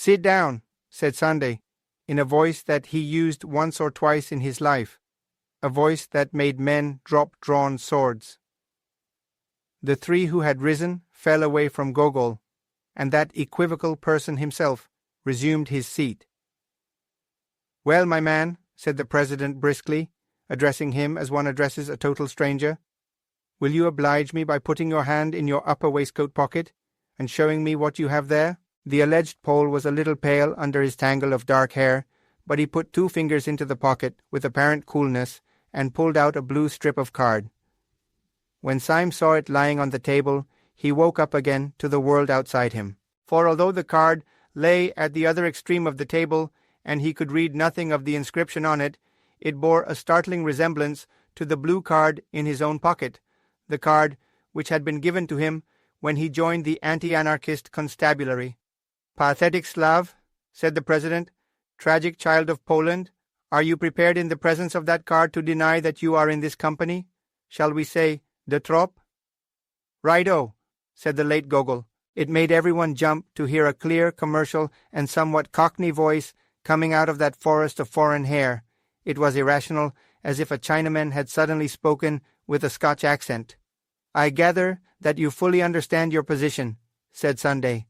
"Sit down," said Sunday, in a voice that he used once or twice in his life, a voice that made men drop drawn swords. The three who had risen fell away from Gogol, and that equivocal person himself resumed his seat. "Well, my man," said the president briskly, addressing him as one addresses a total stranger, "will you oblige me by putting your hand in your upper waistcoat pocket and showing me what you have there?" The alleged Pole was a little pale under his tangle of dark hair, but he put 2 fingers into the pocket with apparent coolness and pulled out a blue strip of card. When Syme saw it lying on the table, he woke up again to the world outside him. For although the card lay at the other extreme of the table, and he could read nothing of the inscription on it, it bore a startling resemblance to the blue card in his own pocket, the card which had been given to him when he joined the anti-anarchist constabulary. "Pathetic Slav," said the president, "tragic child of Poland, are you prepared in the presence of that card to deny that you are in this company? Shall we say, de trop?" "Right-o," said the late Gogol. It made everyone jump to hear a clear, commercial, and somewhat cockney voice coming out of that forest of foreign hair. It was irrational, as if a Chinaman had suddenly spoken with a Scotch accent. "I gather that you fully understand your position," said Sunday.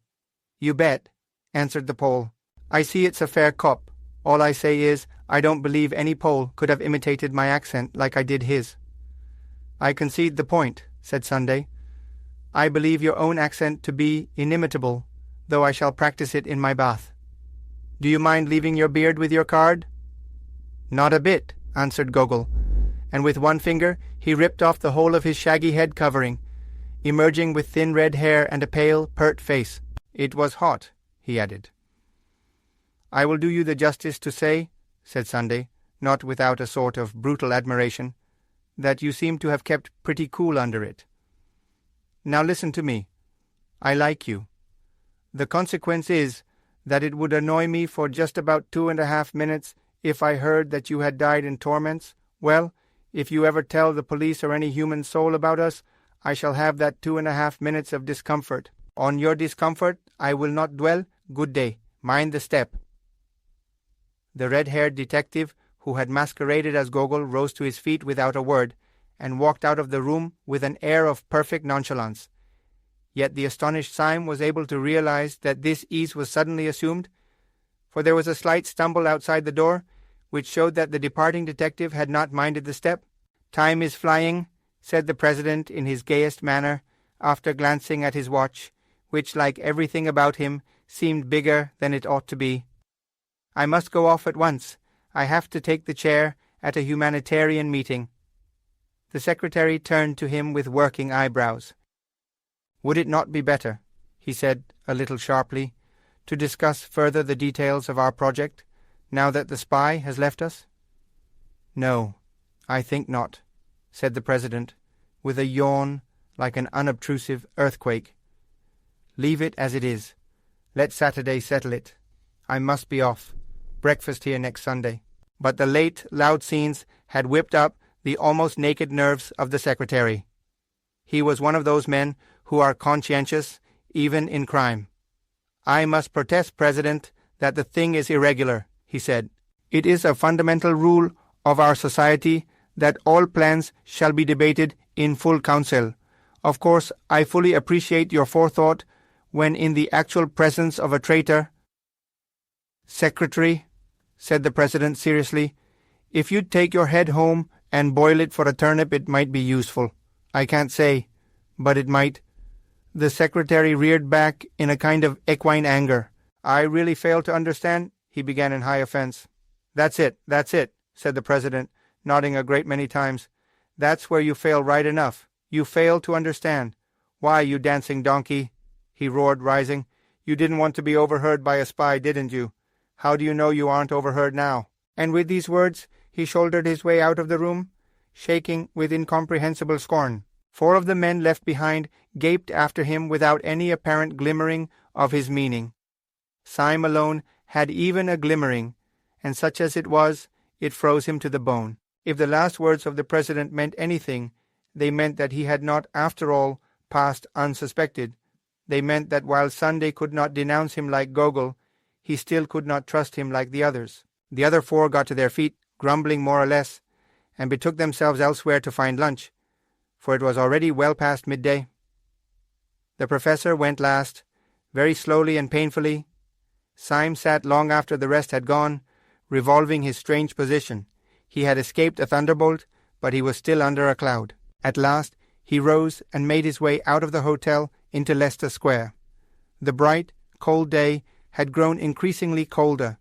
"You bet," answered the Pole. "I see it's a fair cop. All I say is, I don't believe any Pole could have imitated my accent like I did his." "I concede the point," said Sunday. "I believe your own accent to be inimitable, though I shall practice it in my bath. Do you mind leaving your beard with your card?" "Not a bit," answered Gogol, and with one finger he ripped off the whole of his shaggy head covering, emerging with thin red hair and a pale, pert face. "It was hot," he added. "I will do you the justice to say," said Sunday, not without a sort of brutal admiration, "that you seem to have kept pretty cool under it. Now listen to me. I like you. The consequence is that it would annoy me for just about 2.5 minutes if I heard that you had died in torments. Well, if you ever tell the police or any human soul about us, I shall have that 2.5 minutes of discomfort. On your discomfort I will not dwell. Good day. Mind the step." The red-haired detective who had masqueraded as Gogol rose to his feet without a word, and walked out of the room with an air of perfect nonchalance. Yet the astonished Syme was able to realize that this ease was suddenly assumed, for there was a slight stumble outside the door, which showed that the departing detective had not minded the step. "Time is flying," said the president in his gayest manner, after glancing at his watch, which, like everything about him, seemed bigger than it ought to be. "I must go off at once. I have to take the chair at a humanitarian meeting." The secretary turned to him with working eyebrows. "Would it not be better," he said a little sharply, "to discuss further the details of our project, now that the spy has left us?" "No, I think not," said the president, with a yawn like an unobtrusive earthquake. "Leave it as it is. Let Saturday settle it. I must be off. Breakfast here next Sunday." But the late loud scenes had whipped up the almost naked nerves of the secretary. He was one of those men who are conscientious even in crime. "I must protest, President, that the thing is irregular," he said. "It is a fundamental rule of our society that all plans shall be debated in full council. Of course, I fully appreciate your forethought when in the actual presence of a traitor." "Secretary," said the president seriously, "if you'd take your head home and boil it for a turnip, it might be useful. I can't say, but it might." The secretary reared back in a kind of equine anger. "I really fail to understand," he began in high offense. That's it, said the president, nodding a great many times. "That's where you fail right enough. You fail to understand. Why, you dancing donkey," he roared, rising, "you didn't want to be overheard by a spy, didn't you? How do you know you aren't overheard now?" And with these words he shouldered his way out of the room, shaking with incomprehensible scorn. 4 of the men left behind gaped after him without any apparent glimmering of his meaning. Syme alone had even a glimmering, and such as it was, it froze him to the bone. If the last words of the president meant anything, they meant that he had not, after all, passed unsuspected. They meant that while Sunday could not denounce him like Gogol, he still could not trust him like the others. The other 4 got to their feet, grumbling more or less, and betook themselves elsewhere to find lunch, for it was already well past midday. The professor went last, very slowly and painfully. Syme sat long after the rest had gone, revolving his strange position. He had escaped a thunderbolt, but he was still under a cloud. At last he rose and made his way out of the hotel into Leicester Square. The bright, cold day had grown increasingly colder,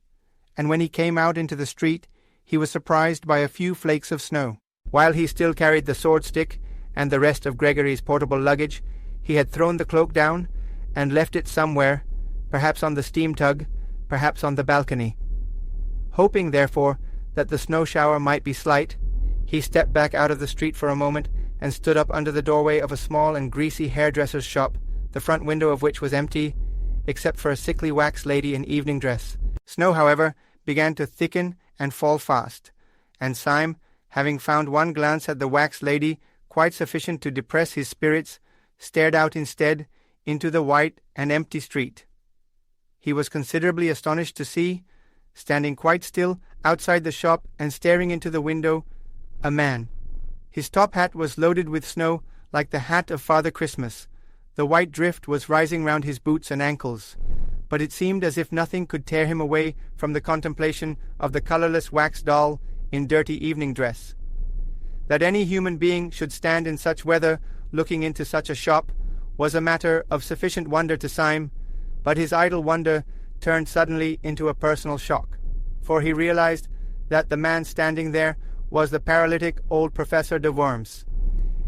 and when he came out into the street, he was surprised by a few flakes of snow. While he still carried the sword stick and the rest of Gregory's portable luggage, he had thrown the cloak down and left it somewhere, perhaps on the steam tug, perhaps on the balcony. Hoping, therefore, that the snow shower might be slight, he stepped back out of the street for a moment and stood up under the doorway of a small and greasy hairdresser's shop, the front window of which was empty, except for a sickly wax lady in evening dress. Snow, however, began to thicken and fall fast, and Syme, having found one glance at the wax lady quite sufficient to depress his spirits, stared out instead into the white and empty street. He was considerably astonished to see, standing quite still outside the shop and staring into the window, a man. His top hat was loaded with snow like the hat of Father Christmas. The white drift was rising round his boots and ankles, but it seemed as if nothing could tear him away from the contemplation of the colourless wax doll in dirty evening dress. That any human being should stand in such weather looking into such a shop was a matter of sufficient wonder to Syme, but his idle wonder turned suddenly into a personal shock, for he realized that the man standing there was the paralytic old Professor de Worms.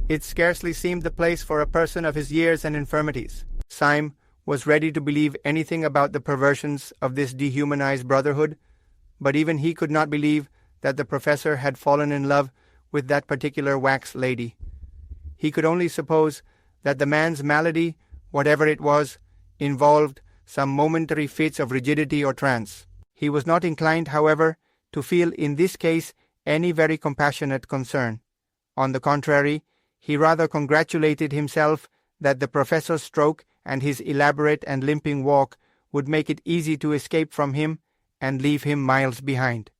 It scarcely seemed the place for a person of his years and infirmities. Syme was ready to believe anything about the perversions of this dehumanized brotherhood, but even he could not believe that the professor had fallen in love with that particular wax lady. He could only suppose that the man's malady, whatever it was, involved some momentary fits of rigidity or trance. He was not inclined, however, to feel in this case any very compassionate concern. On the contrary, he rather congratulated himself that the professor's stroke and his elaborate and limping walk would make it easy to escape from him and leave him miles behind.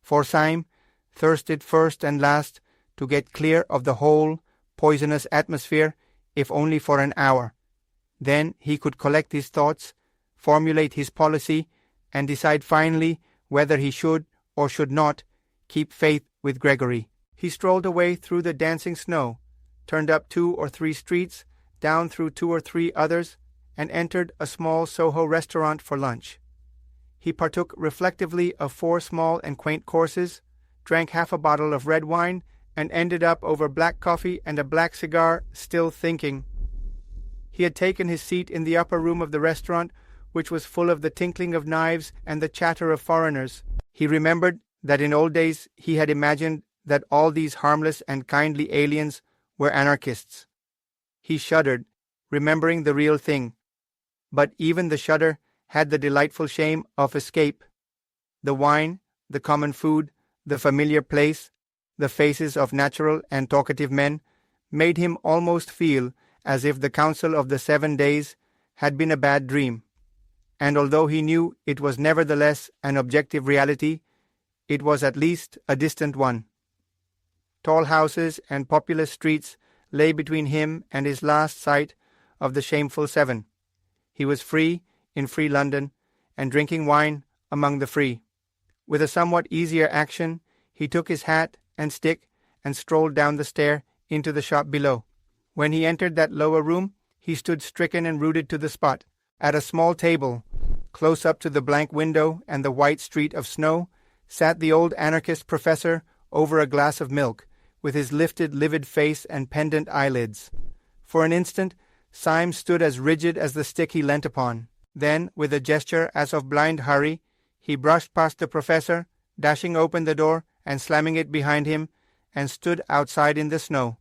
For Syme thirsted first and last to get clear of the whole poisonous atmosphere, if only for an hour. Then he could collect his thoughts, formulate his policy, and decide finally whether he should or should not keep faith with Gregory. He strolled away through the dancing snow, turned up 2 or 3 streets, down through 2 or 3 others, and entered a small Soho restaurant for lunch. He partook reflectively of 4 small and quaint courses, drank half a bottle of red wine, and ended up over black coffee and a black cigar, still thinking. He had taken his seat in the upper room of the restaurant, which was full of the tinkling of knives and the chatter of foreigners. He remembered that in old days he had imagined that all these harmless and kindly aliens were anarchists. He shuddered, remembering the real thing. But even the shudder had the delightful shame of escape. The wine, the common food, the familiar place, the faces of natural and talkative men made him almost feel as if the council of the 7 days had been a bad dream. And although he knew it was nevertheless an objective reality, it was at least a distant one. Tall houses and populous streets lay between him and his last sight of the shameful 7. He was free in free London, and drinking wine among the free. With a somewhat easier action, he took his hat and stick and strolled down the stair into the shop below. When he entered that lower room, he stood stricken and rooted to the spot. At a small table, close up to the blank window and the white street of snow, sat the old anarchist professor over a glass of milk, with his lifted livid face and pendant eyelids. For an instant, Syme stood as rigid as the stick he leant upon. Then, with a gesture as of blind hurry, he brushed past the professor, dashing open the door and slamming it behind him, and stood outside in the snow.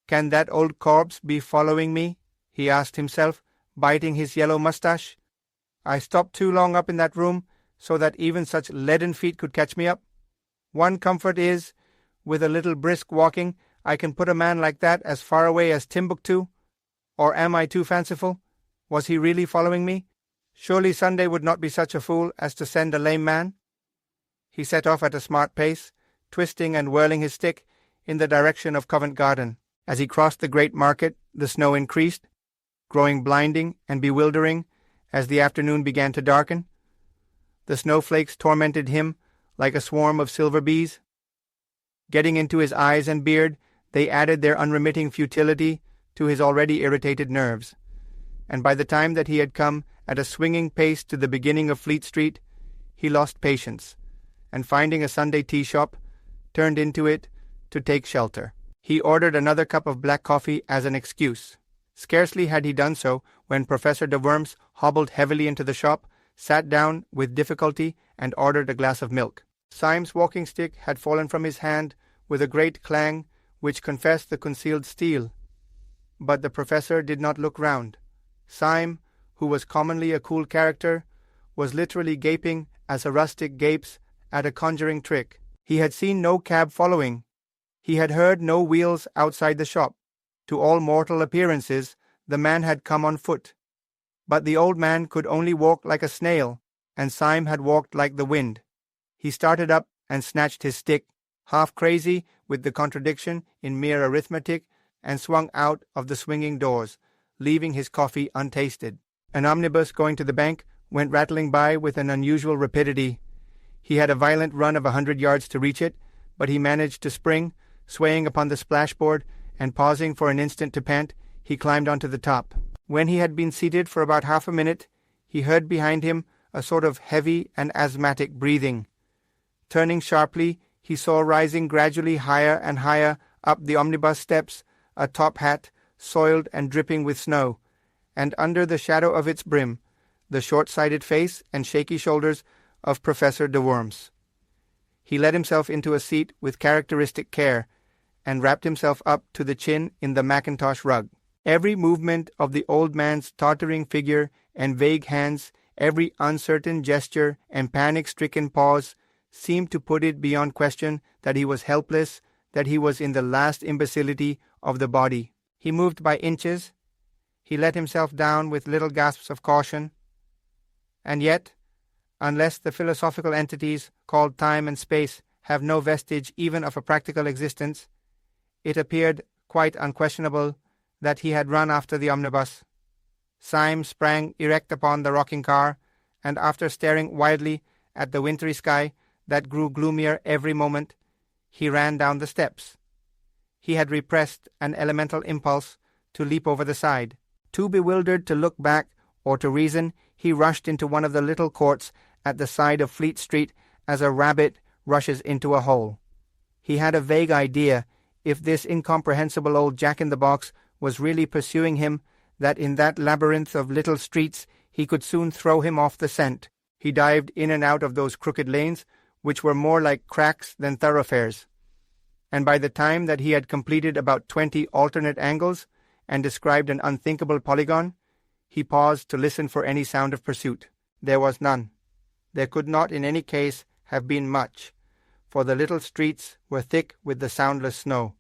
"Can that old corpse be following me?" he asked himself, biting his yellow moustache. "I stopped too long up in that room so that even such leaden feet could catch me up. One comfort is, with a little brisk walking, I can put a man like that as far away as Timbuktu. Or am I too fanciful? Was he really following me? Surely Sunday would not be such a fool as to send a lame man? He set off at a smart pace, twisting and whirling his stick in the direction of Covent Garden. As he crossed the great market, the snow increased, growing blinding and bewildering as the afternoon began to darken. The snowflakes tormented him like a swarm of silver bees. Getting into his eyes and beard, they added their unremitting futility to his already irritated nerves. And by the time that he had come at a swinging pace to the beginning of Fleet Street, he lost patience, and finding a Sunday tea shop, turned into it to take shelter. He ordered another cup of black coffee as an excuse. Scarcely had he done so when Professor de Worms hobbled heavily into the shop, sat down with difficulty, and ordered a glass of milk. Syme's walking stick had fallen from his hand with a great clang which confessed the concealed steel. But the professor did not look round. Syme, who was commonly a cool character, was literally gaping as a rustic gapes at a conjuring trick. He had seen no cab following. He had heard no wheels outside the shop. To all mortal appearances, the man had come on foot. But the old man could only walk like a snail, and Syme had walked like the wind. He started up and snatched his stick, half crazy with the contradiction in mere arithmetic, and swung out of the swinging doors, leaving his coffee untasted. An omnibus going to the bank went rattling by with an unusual rapidity. He had a violent run of 100 yards to reach it, but he managed to spring, swaying upon the splashboard, and pausing for an instant to pant, he climbed onto the top. When he had been seated for about half a minute, he heard behind him a sort of heavy and asthmatic breathing. Turning sharply, he saw rising gradually higher and higher up the omnibus steps a top hat, soiled and dripping with snow, and under the shadow of its brim, the short-sighted face and shaky shoulders of Professor de Worms. He let himself into a seat with characteristic care, and wrapped himself up to the chin in the mackintosh rug. Every movement of the old man's tottering figure and vague hands, every uncertain gesture and panic-stricken pause, seemed to put it beyond question that he was helpless, that he was in the last imbecility of the body. He moved by inches. He let himself down with little gasps of caution. And yet, unless the philosophical entities called time and space have no vestige even of a practical existence, it appeared quite unquestionable that he had run after the omnibus. Syme sprang erect upon the rocking car, and after staring wildly at the wintry sky that grew gloomier every moment, he ran down the steps. He had repressed an elemental impulse to leap over the side. Too bewildered to look back or to reason, he rushed into one of the little courts at the side of Fleet Street as a rabbit rushes into a hole. He had a vague idea, if this incomprehensible old jack-in-the-box was really pursuing him, that in that labyrinth of little streets he could soon throw him off the scent. He dived in and out of those crooked lanes, which were more like cracks than thoroughfares, and by the time that he had completed about 20 alternate angles and described an unthinkable polygon, he paused to listen for any sound of pursuit. There was none. There could not in any case have been much, for the little streets were thick with the soundless snow.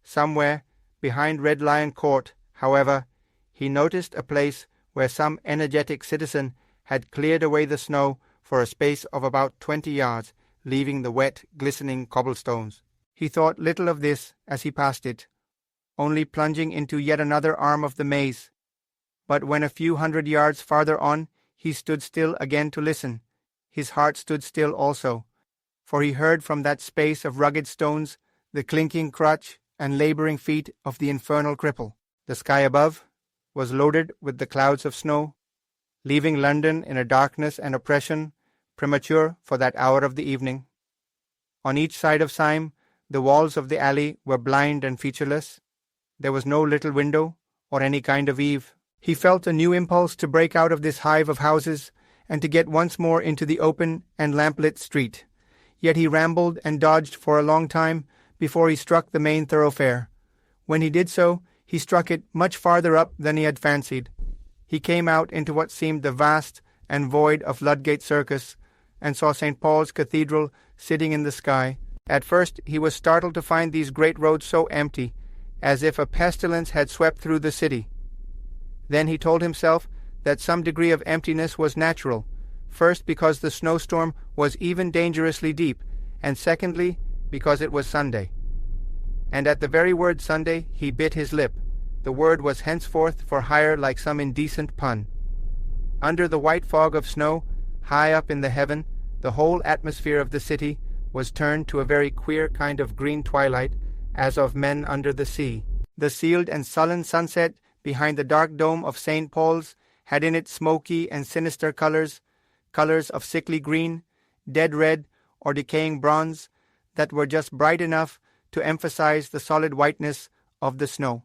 Somewhere, behind Red Lion Court, however, he noticed a place where some energetic citizen had cleared away the snow for a space of about 20 yards, leaving the wet, glistening cobblestones. He thought little of this as he passed it, only plunging into yet another arm of the maze. But when a few 100 yards farther on, he stood still again to listen. His heart stood still also, for he heard from that space of rugged stones the clinking crutch and labouring feet of the infernal cripple. The sky above was loaded with the clouds of snow, leaving London in a darkness and oppression premature for that hour of the evening. On each side of Syme, the walls of the alley were blind and featureless. There was no little window or any kind of eave. He felt a new impulse to break out of this hive of houses and to get once more into the open and lamplit street. Yet he rambled and dodged for a long time before he struck the main thoroughfare. When he did so, he struck it much farther up than he had fancied. He came out into what seemed the vast and void of Ludgate Circus, and saw St. Paul's Cathedral sitting in the sky. At first he was startled to find these great roads so empty, as if a pestilence had swept through the city. Then he told himself that some degree of emptiness was natural, first because the snowstorm was even dangerously deep, and secondly because it was Sunday. And at the very word Sunday he bit his lip. The word was henceforth for hire like some indecent pun. Under the white fog of snow, high up in the heaven, the whole atmosphere of the city was turned to a very queer kind of green twilight, as of men under the sea. The sealed and sullen sunset behind the dark dome of St. Paul's had in it smoky and sinister colors of sickly green, dead red, or decaying bronze, that were just bright enough to emphasize the solid whiteness of the snow.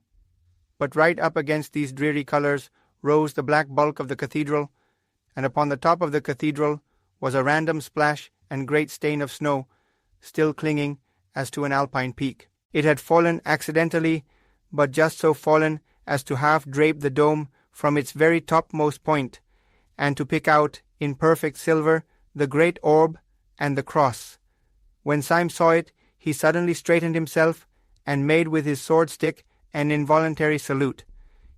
But right up against these dreary colors rose the black bulk of the cathedral, and upon the top of the cathedral was a random splash and great stain of snow, still clinging as to an alpine peak. It had fallen accidentally, but just so fallen as to half drape the dome from its very topmost point, and to pick out, in perfect silver, the great orb and the cross. When Syme saw it, he suddenly straightened himself, and made with his sword stick an involuntary salute.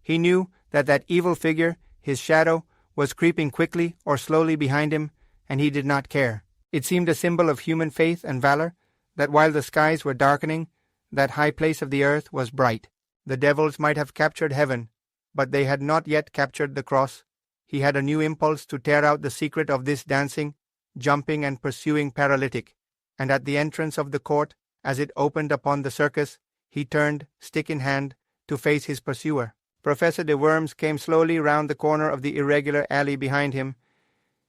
He knew that that evil figure, his shadow, was creeping quickly or slowly behind him, and he did not care. It seemed a symbol of human faith and valor, that while the skies were darkening, that high place of the earth was bright. The devils might have captured heaven, but they had not yet captured the cross. He had a new impulse to tear out the secret of this dancing, jumping and pursuing paralytic, and at the entrance of the court, as it opened upon the circus, he turned, stick in hand, to face his pursuer. Professor de Worms came slowly round the corner of the irregular alley behind him,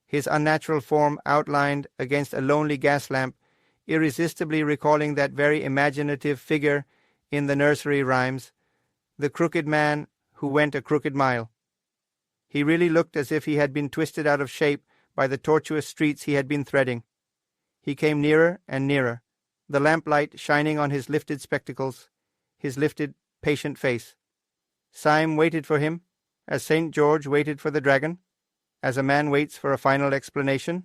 his unnatural form outlined against a lonely gas lamp, irresistibly recalling that very imaginative figure in the nursery rhymes, the crooked man who went a crooked mile. He really looked as if he had been twisted out of shape by the tortuous streets he had been threading. He came nearer and nearer, the lamplight shining on his lifted spectacles, his lifted, patient face. Syme waited for him, as St. George waited for the dragon, as a man waits for a final explanation,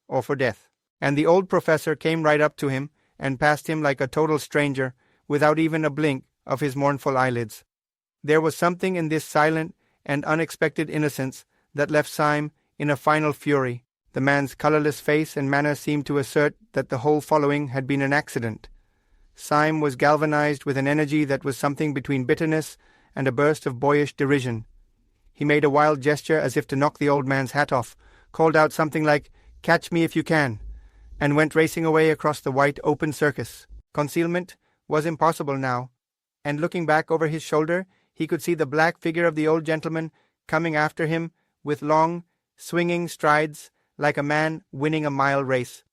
or for death. And the old professor came right up to him, and passed him like a total stranger, without even a blink of his mournful eyelids. There was something in this silent and unexpected innocence that left Syme in a final fury. The man's colourless face and manner seemed to assert that the whole following had been an accident. Syme was galvanized with an energy that was something between bitterness and a burst of boyish derision. He made a wild gesture as if to knock the old man's hat off, called out something like, "Catch me if you can," and went racing away across the white open circus. Concealment was impossible now, and looking back over his shoulder, he could see the black figure of the old gentleman coming after him with long, swinging strides, like a man winning a mile race.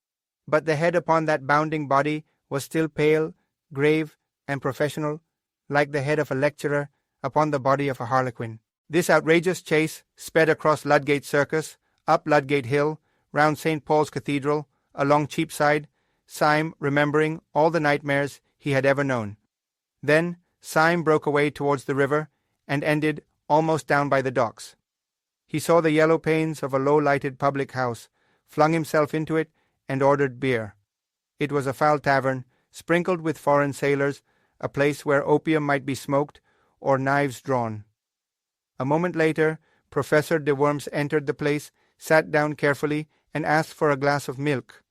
But the head upon that bounding body was still pale, grave, and professional, like the head of a lecturer upon the body of a harlequin. This outrageous chase sped across Ludgate Circus, up Ludgate Hill, round St. Paul's Cathedral, along Cheapside, Syme remembering all the nightmares he had ever known. Then Syme broke away towards the river, and ended almost down by the docks. He saw the yellow panes of a low-lighted public house, flung himself into it, and ordered beer. It was a foul tavern, sprinkled with foreign sailors, a place where opium might be smoked or knives drawn. A moment later, Professor de Worms entered the place, sat down carefully, and asked for a glass of milk.